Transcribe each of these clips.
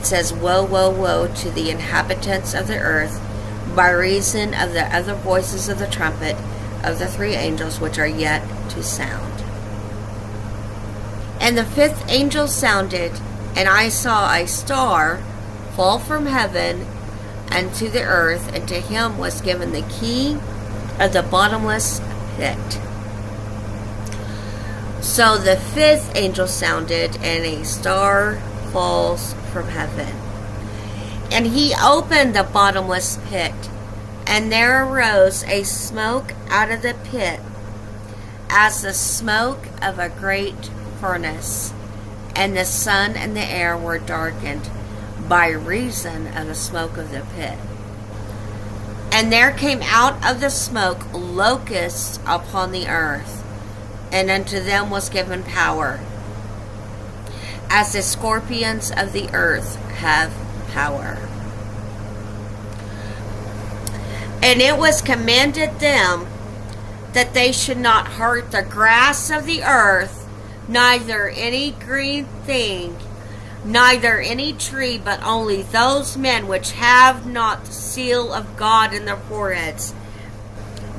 it says, "Woe, woe, woe to the inhabitants of the earth, by reason of the other voices of the trumpet of the three angels which are yet to sound." And the fifth angel sounded, and I saw a star fall from heaven unto the earth, and to him was given the key of the bottomless pit. So the fifth angel sounded, and a star falls from heaven. And he opened the bottomless pit, and there arose a smoke out of the pit, as the smoke of a great furnace, and the sun and the air were darkened by reason of the smoke of the pit. And there came out of the smoke locusts upon the earth, and unto them was given power, as the scorpions of the earth have power. And it was commanded them that they should not hurt the grass of the earth, neither any green thing, neither any tree, but only those men which have not the seal of God in their foreheads.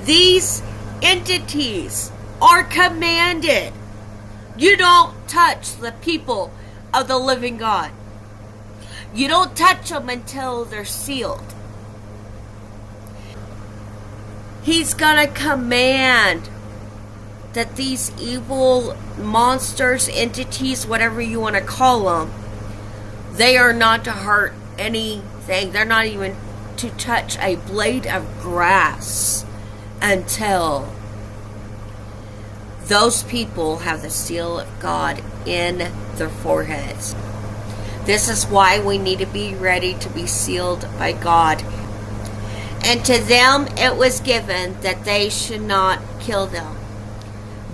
These entities are commanded. You don't touch the people of the living God. You don't touch them until they're sealed. He's going to command that these evil monsters, entities, whatever you want to call them, they are not to hurt anything. They're not even to touch a blade of grass until those people have the seal of God in their foreheads. This is why we need to be ready to be sealed by God. And to them it was given that they should not kill them,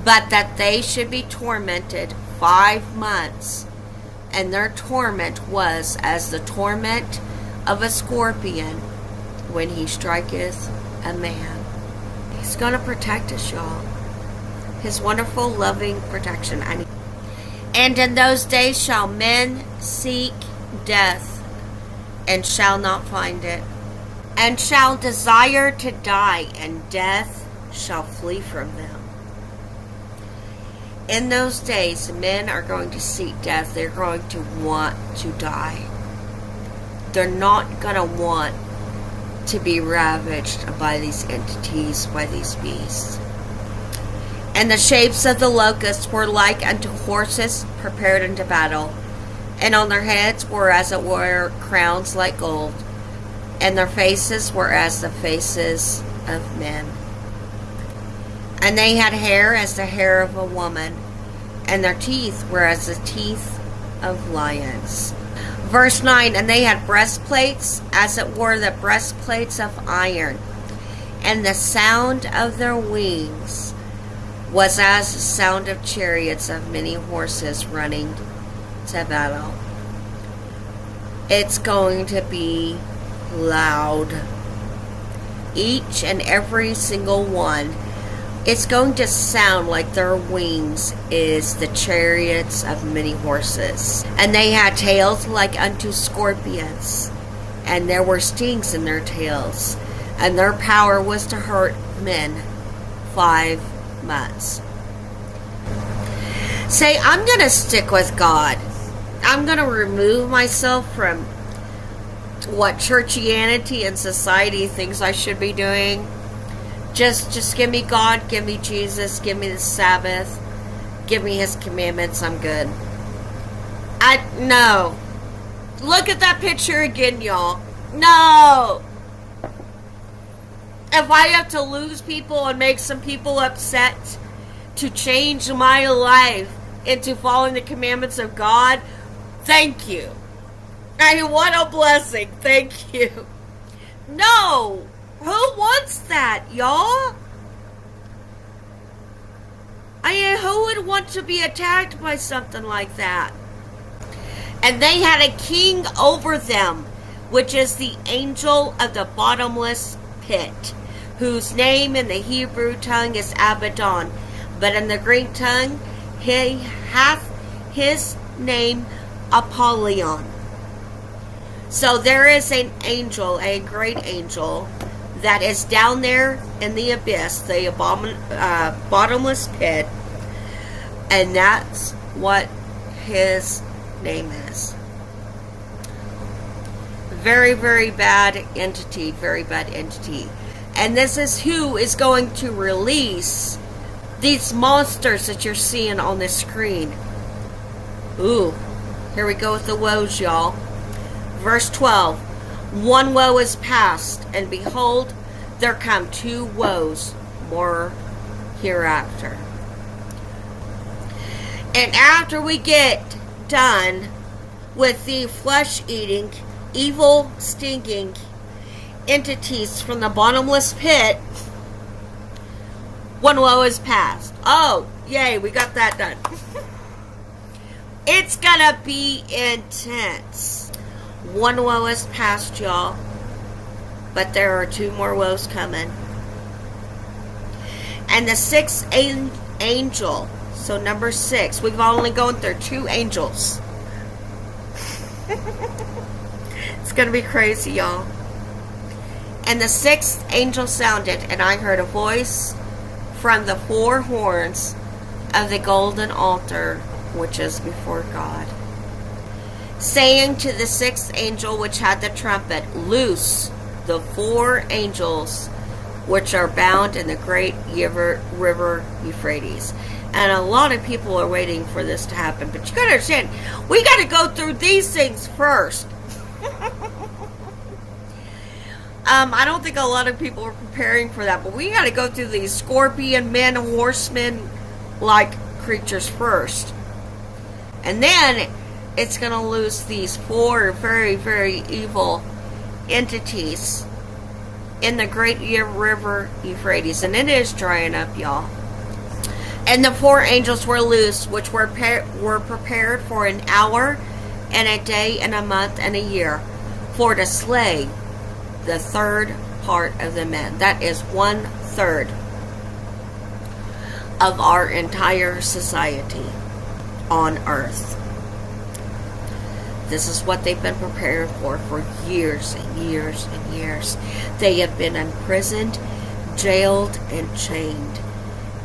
but that they should be tormented 5 months. And their torment was as the torment of a scorpion when he striketh a man. He's going to protect us, y'all. His wonderful, loving protection. And in those days shall men seek death, and shall not find it, and shall desire to die, and death shall flee from them. In those days, men are going to seek death. They're going to want to die. They're not going to want to be ravaged by these entities, by these beasts. And the shapes of the locusts were like unto horses prepared unto battle, and on their heads were as it were crowns like gold, and their faces were as the faces of men. And they had hair as the hair of a woman, and their teeth were as the teeth of lions. Verse 9, and they had breastplates, as it were the breastplates of iron, and the sound of their wings was as the sound of chariots of many horses running to battle. It's going to be loud. Each and every single one. It's going to sound like their wings is the chariots of many horses. And they had tails like unto scorpions, and there were stings in their tails, and their power was to hurt men 5 months. Say, I'm going to stick with God. I'm going to remove myself from what churchianity and society thinks I should be doing. Just give me God, give me Jesus, give me the Sabbath, give me His commandments, I'm good. No. Look at that picture again, y'all. No. If I have to lose people and make some people upset to change my life into following the commandments of God, thank you. I mean, what a blessing. Thank you. No. Who wants that, y'all? I mean, who would want to be attacked by something like that? And they had a king over them, which is the angel of the bottomless pit, whose name in the Hebrew tongue is Abaddon, but in the Greek tongue he hath his name Apollyon. So there is an angel, a great angel, that is down there in the abyss, the bottomless pit, and that's what his name is. Very, very bad entity, very bad entity. And this is who is going to release these monsters that you're seeing on the screen. Ooh, here we go with the woes, y'all. Verse 12. One woe is past, and behold, there come two woes more hereafter. And after we get done with the flesh-eating, evil, stinking entities from the bottomless pit, one woe is past. Oh, yay, we got that done. It's gonna be intense. One woe is past, y'all. But there are two more woes coming. And the sixth angel, so number 6, we've only gone through 2 angels. It's gonna be crazy, y'all. And the 6th angel sounded, and I heard a voice from the 4 horns of the golden altar, which is before God, saying to the 6th angel which had the trumpet, loose the 4 angels which are bound in the great river Euphrates. And a lot of people are waiting for this to happen, but you gotta understand, we gotta go through these things first. I don't think a lot of people are preparing for that, but we gotta go through these scorpion men, horsemen like creatures first. And then it's going to lose these 4 very, very evil entities in the great river Euphrates. And it is drying up, y'all. And the 4 angels were loosed, which were prepared for an hour and a day and a month and a year, for to slay the 3rd part of the men. That is 1/3 of our entire society on earth. This is what they've been prepared for years and years and years. They have been imprisoned, jailed, and chained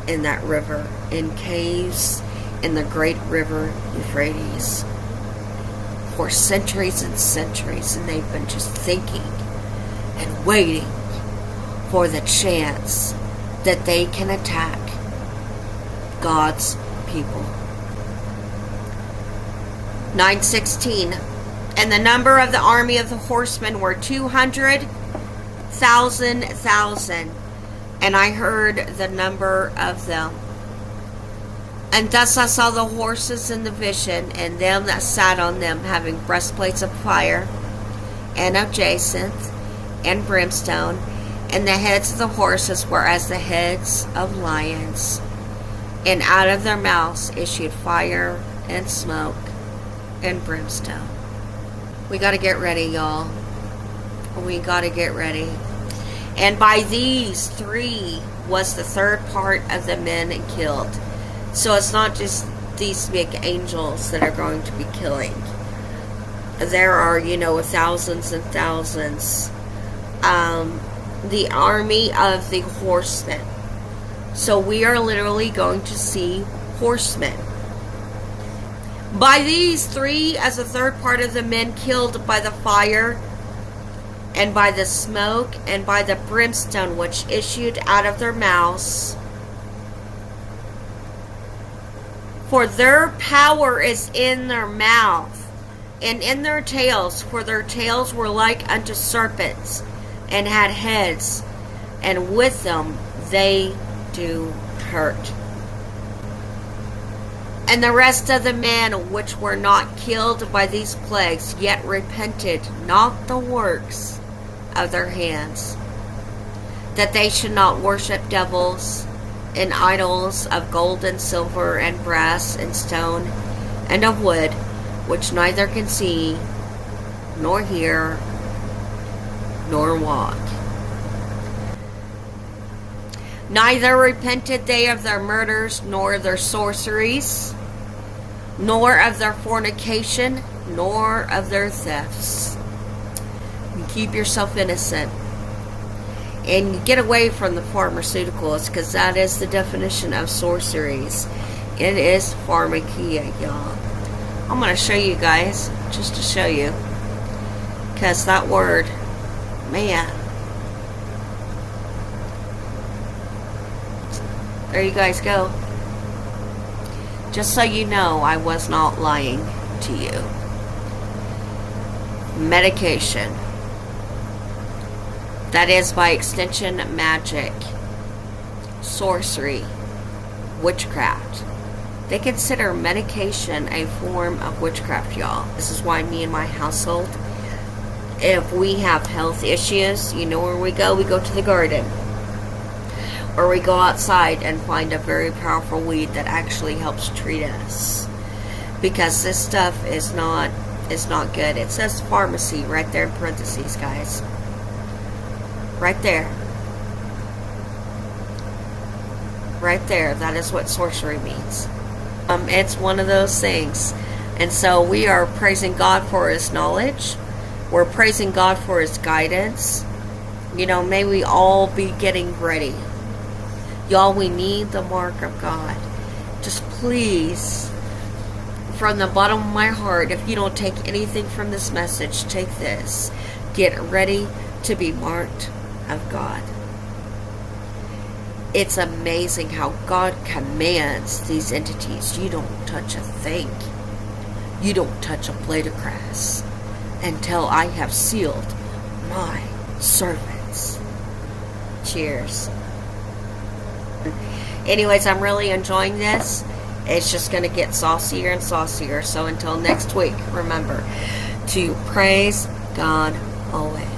in that river, in caves in the great river Euphrates for centuries and centuries, and they've been just thinking and waiting for the chance that they can attack God's people. 9:16. And the number of the army of the horsemen were 200,000. And I heard the number of them. And thus I saw the horses in the vision, and them that sat on them, having breastplates of fire, and of jacinth, and brimstone, and the heads of the horses were as the heads of lions. And out of their mouths issued fire and smoke and brimstone. We got to get ready, y'all. We got to get ready. And by these 3 was the 3rd part of the men killed. So it's not just these big angels that are going to be killing. There are, thousands and thousands. The army of the horsemen. So we are literally going to see horsemen. By these 3 as a 3rd part of the men killed by the fire, and by the smoke, and by the brimstone which issued out of their mouths. For their power is in their mouth, and in their tails, for their tails were like unto serpents, and had heads, and with them they do hurt. And the rest of the men which were not killed by these plagues, yet repented not the works of their hands, that they should not worship devils and idols of gold and silver and brass and stone and of wood, which neither can see, nor hear, nor walk. Neither repented they of their murders, nor of their sorceries, nor of their fornication, nor of their thefts. and keep yourself innocent. And you get away from the pharmaceuticals, because that is the definition of sorceries. It is pharmakia, y'all. I'm going to show you guys, just to show you. Because that word, man. There you guys go. Just so you know, I was not lying to you. Medication. That is, by extension, magic, sorcery, witchcraft. They consider medication a form of witchcraft, y'all. This is why me and my household, if we have health issues, you know where we go? We go to the garden. Or we go outside and find a very powerful weed that actually helps treat us. Because this stuff is not good. It says pharmacy right there in parentheses, guys. Right there. Right there. That is what sorcery means. It's one of those things. And so we are praising God for His knowledge. We're praising God for His guidance. You know, may we all be getting ready. Y'all, we need the mark of God. Just please, from the bottom of my heart, if you don't take anything from this message, take this. Get ready to be marked of God. It's amazing how God commands these entities. You don't touch a thing. You don't touch a blade of grass until I have sealed my servants. Cheers. Anyways, I'm really enjoying this. It's just going to get saucier and saucier. So until next week, remember to praise God always.